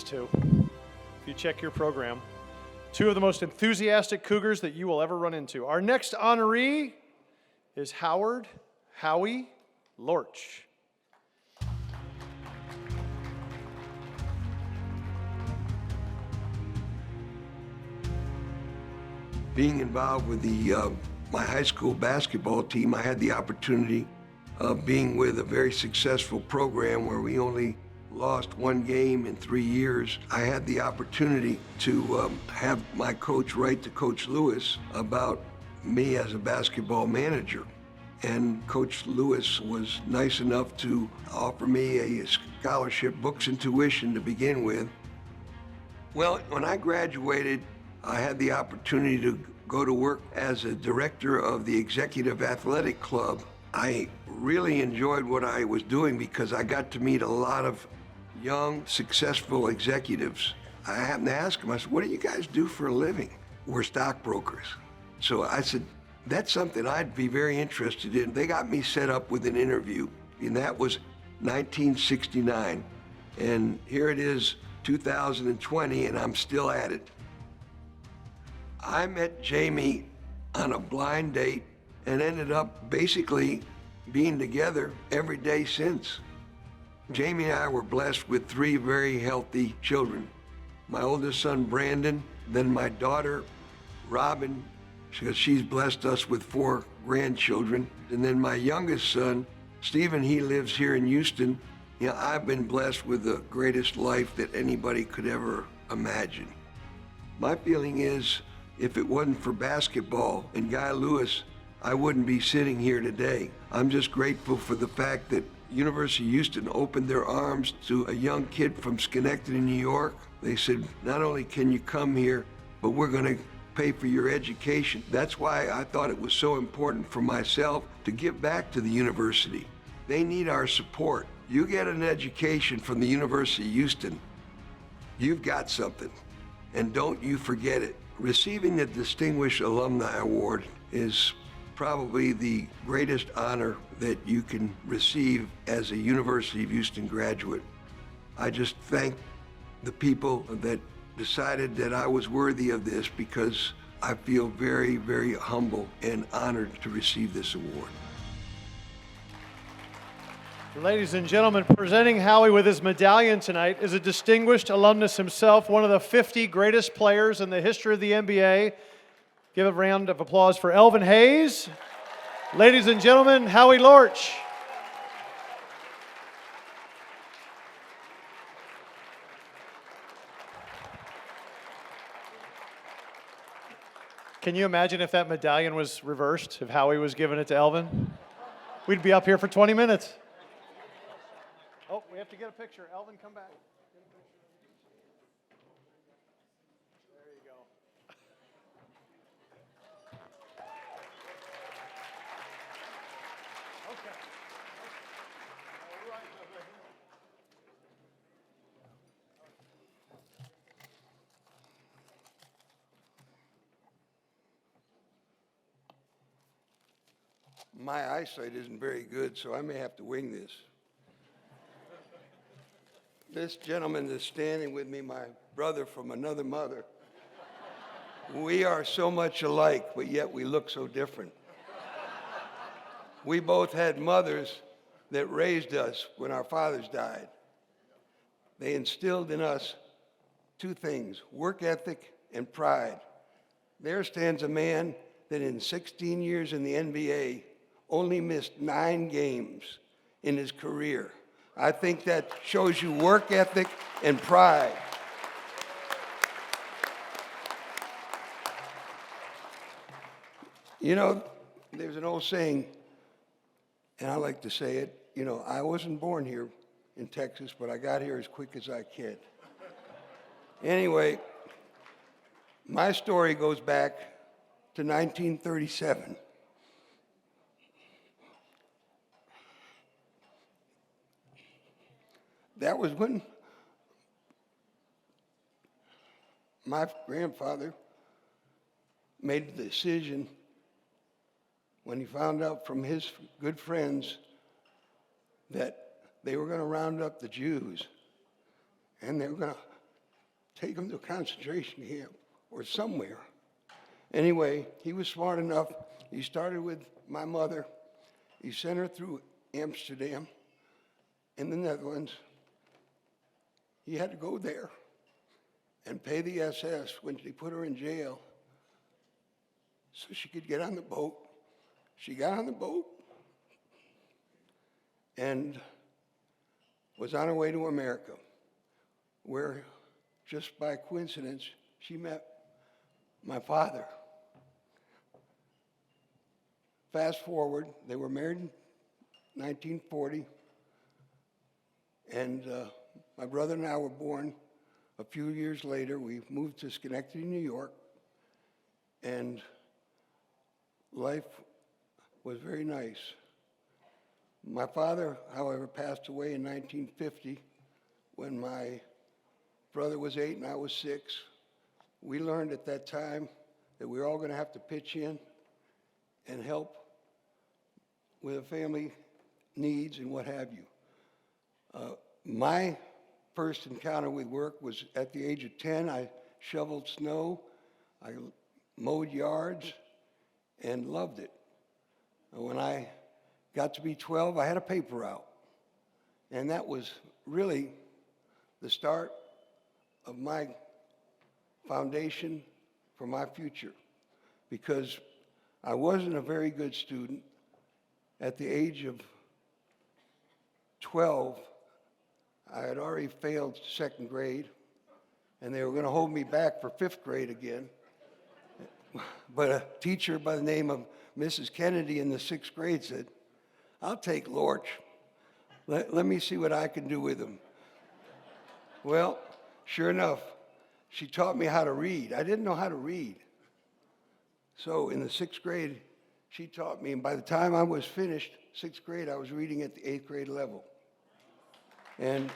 two, if you check your program. Two of the most enthusiastic Cougars that you will ever run into. Our next honoree is Howie Lorch. Being involved with my high school basketball team, I had the opportunity of being with a very successful program where we only lost one game in 3 years. I had the opportunity to have my coach write to Coach Lewis about me as a basketball manager. And Coach Lewis was nice enough to offer me a scholarship, books and tuition to begin with. Well, when I graduated, I had the opportunity to go to work as a director of the Executive Athletic Club. I really enjoyed what I was doing because I got to meet a lot of young, successful executives. I happened to ask them, I said, what do you guys do for a living? We're stockbrokers. So I said, that's something I'd be very interested in. They got me set up with an interview, and that was 1969. And here it is, 2020, and I'm still at it. I met Jamie on a blind date and ended up basically being together every day since. Jamie and I were blessed with 3 very healthy children. My oldest son, Brandon, then my daughter, Robin, because she's blessed us with 4 grandchildren. And then my youngest son, Stephen, he lives here in Houston. You know, I've been blessed with the greatest life that anybody could ever imagine. My feeling is, if it wasn't for basketball and Guy Lewis, I wouldn't be sitting here today. I'm just grateful for the fact that University of Houston opened their arms to a young kid from Schenectady, New York. They said, not only can you come here, but we're gonna pay for your education. That's why I thought it was so important for myself to give back to the university. They need our support. You get an education from the University of Houston, you've got something, and don't you forget it. Receiving the Distinguished Alumni Award is probably the greatest honor that you can receive as a University of Houston graduate. I just thank the people that decided that I was worthy of this because I feel very, very humble and honored to receive this award. Ladies and gentlemen, presenting Howie with his medallion tonight is a distinguished alumnus himself, one of the 50 greatest players in the history of the NBA. Give a round of applause for Elvin Hayes. Ladies and gentlemen, Howie Lorch. Can you imagine if that medallion was reversed, if Howie was giving it to Elvin? We'd be up here for 20 minutes. Oh, we have to get a picture. Elvin, come back. There you go. Okay. All right. My eyesight isn't very good, so I may have to wing this. This gentleman that's standing with me, my brother from another mother, we are so much alike, but yet we look so different. We both had mothers that raised us when our fathers died. They instilled in us 2 things, work ethic and pride. There stands a man that in 16 years in the NBA only missed 9 games in his career. I think that shows you work ethic and pride. You know, there's an old saying, and I like to say it, you know, I wasn't born here in Texas, but I got here as quick as I could. Anyway, my story goes back to 1937. That was when my grandfather made the decision when he found out from his good friends that they were going to round up the Jews and they were going to take him to a concentration camp or somewhere. Anyway, he was smart enough. He started with my mother. He sent her through Amsterdam in the Netherlands. He had to go there and pay the SS when they put her in jail so she could get on the boat. She got on the boat and was on her way to America, where just by coincidence, she met my father. Fast forward, they were married in 1940, and my brother and I were born a few years later. We moved to Schenectady, New York, and life was very nice. My father, however, passed away in 1950 when my brother was 8 and I was 6. We learned at that time that we were all going to have to pitch in and help with the family needs and what have you. My first encounter with work was at the age of 10. I shoveled snow, I mowed yards, and loved it. When I got to be 12, I had a paper route. And that was really the start of my foundation for my future, because I wasn't a very good student. At the age of 12, I had already failed second grade, and they were going to hold me back for fifth grade again. But a teacher by the name of Mrs. Kennedy in the sixth grade said, "I'll take Lorch. Let me see what I can do with him." Well, sure enough, she taught me how to read. I didn't know how to read. So in the sixth grade, she taught me, and by the time I was finished sixth grade, I was reading at the eighth grade level. And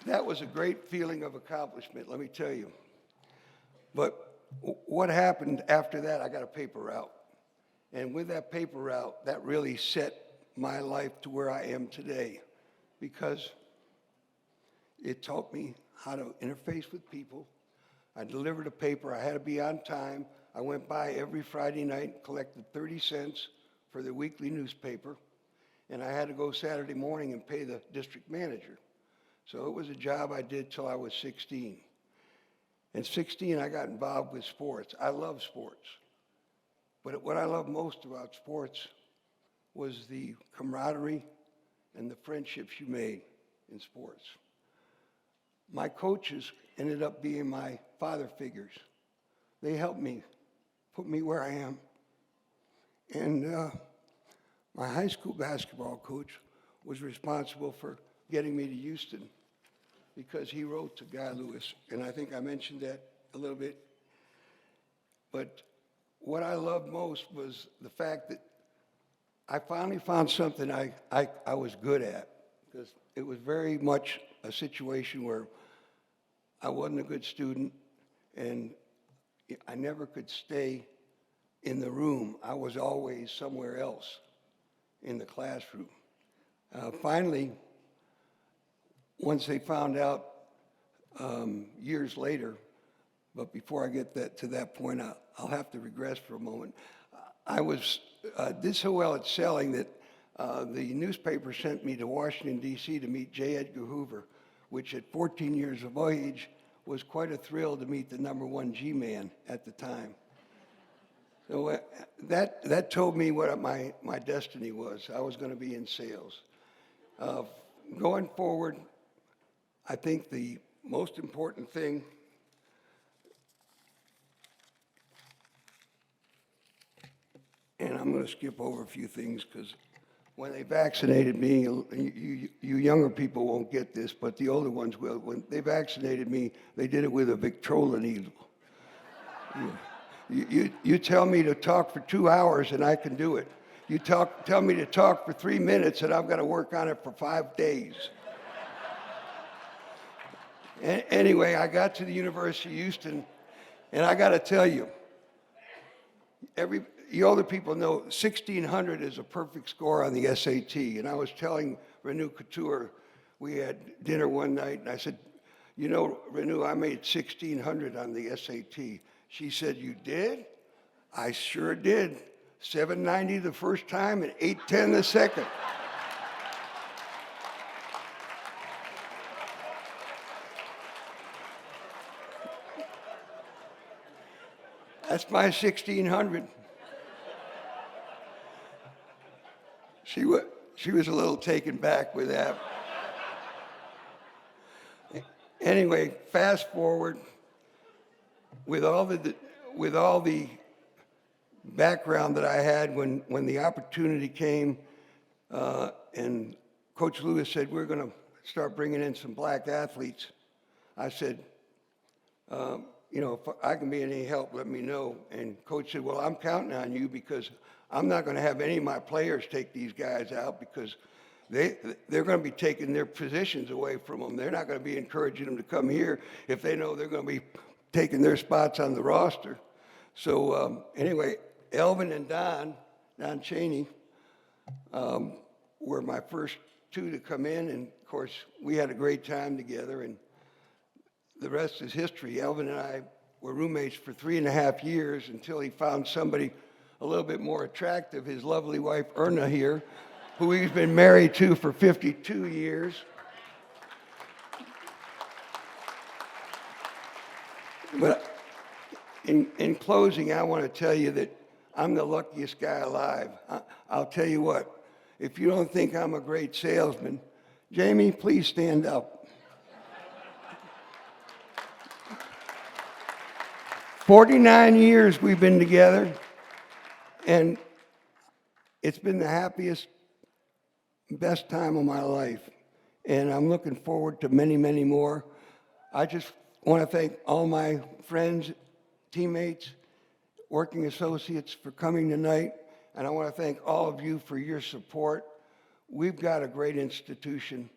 that was a great feeling of accomplishment, let me tell you. But what happened after that, I got a paper route. And with that paper route, that really set my life to where I am today, because it taught me how to interface with people. I delivered a paper. I had to be on time. I went by every Friday night, collected 30 cents for the weekly newspaper, and I had to go Saturday morning and pay the district manager. So it was a job I did till I was 16. At 16, I got involved with sports. I love sports. But what I love most about sports was the camaraderie and the friendships you made in sports. My coaches ended up being my father figures. They helped me, put me where I am. And my high school basketball coach was responsible for getting me to Houston, because he wrote to Guy Lewis, and I think I mentioned that a little bit. But what I loved most was the fact that I finally found something I was good at, because it was very much a situation where I wasn't a good student, and I never could stay in the room. I was always somewhere else in the classroom. Finally, once they found out years later, but before I get to that point, I'll have to regress for a moment. I did so well at selling that the newspaper sent me to Washington, D.C. to meet J. Edgar Hoover, which at 14 years of age was quite a thrill to meet the #1 G-man at the time. So that told me what my destiny was. I was going to be in sales. Going forward, I think the most important thing and I'm going to skip over a few things because when they vaccinated me, you younger people won't get this, but the older ones will. When they vaccinated me, they did it with a Victrola needle. You tell me to talk for 2 hours and I can do it. You tell me to talk for 3 minutes and I've got to work on it for 5 days. Anyway, I got to the University of Houston, and I got to tell you, you older people know 1,600 is a perfect score on the SAT. And I was telling Renu Couture, we had dinner one night, and I said, you know, Renew, I made 1,600 on the SAT. She said, you did? I sure did. 790 the first time and 810 the second. That's my 1,600. She was a little taken back with that. Anyway, fast forward, with all the background that I had when the opportunity came, and Coach Lewis said, we're going to start bringing in some black athletes. I said, you know, if I can be any help, let me know. And Coach said, well, I'm counting on you because I'm not going to have any of my players take these guys out because they're going to be taking their positions away from them. They're not going to be encouraging them to come here if they know they're going to be taking their spots on the roster. So anyway, Elvin and Don Chaney, were my first two to come in. And of course, we had a great time together, and the rest is history. Elvin and I were roommates for 3.5 years until he found somebody a little bit more attractive, his lovely wife, Erna here, who he's been married to for 52 years. But in closing, I want to tell you that I'm the luckiest guy alive. I'll tell you what, if you don't think I'm a great salesman, Jamie, please stand up. 49 years we've been together, and it's been the happiest, best time of my life. And I'm looking forward to many, many more. I just want to thank all my friends, teammates, working associates for coming tonight. And I want to thank all of you for your support. We've got a great institution.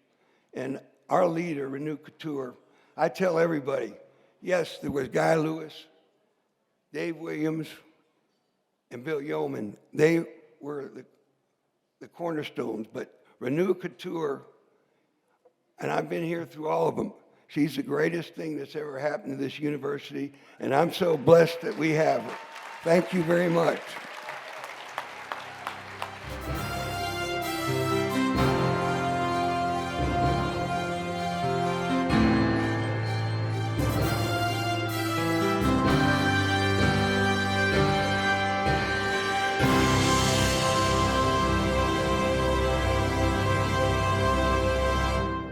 And our leader, Renew Couture, I tell everybody, yes, there was Guy Lewis, Dave Williams, and Bill Yeoman. They were the cornerstones, but Renew Couture, and I've been here through all of them, she's the greatest thing that's ever happened to this university, and I'm so blessed that we have her. Thank you very much.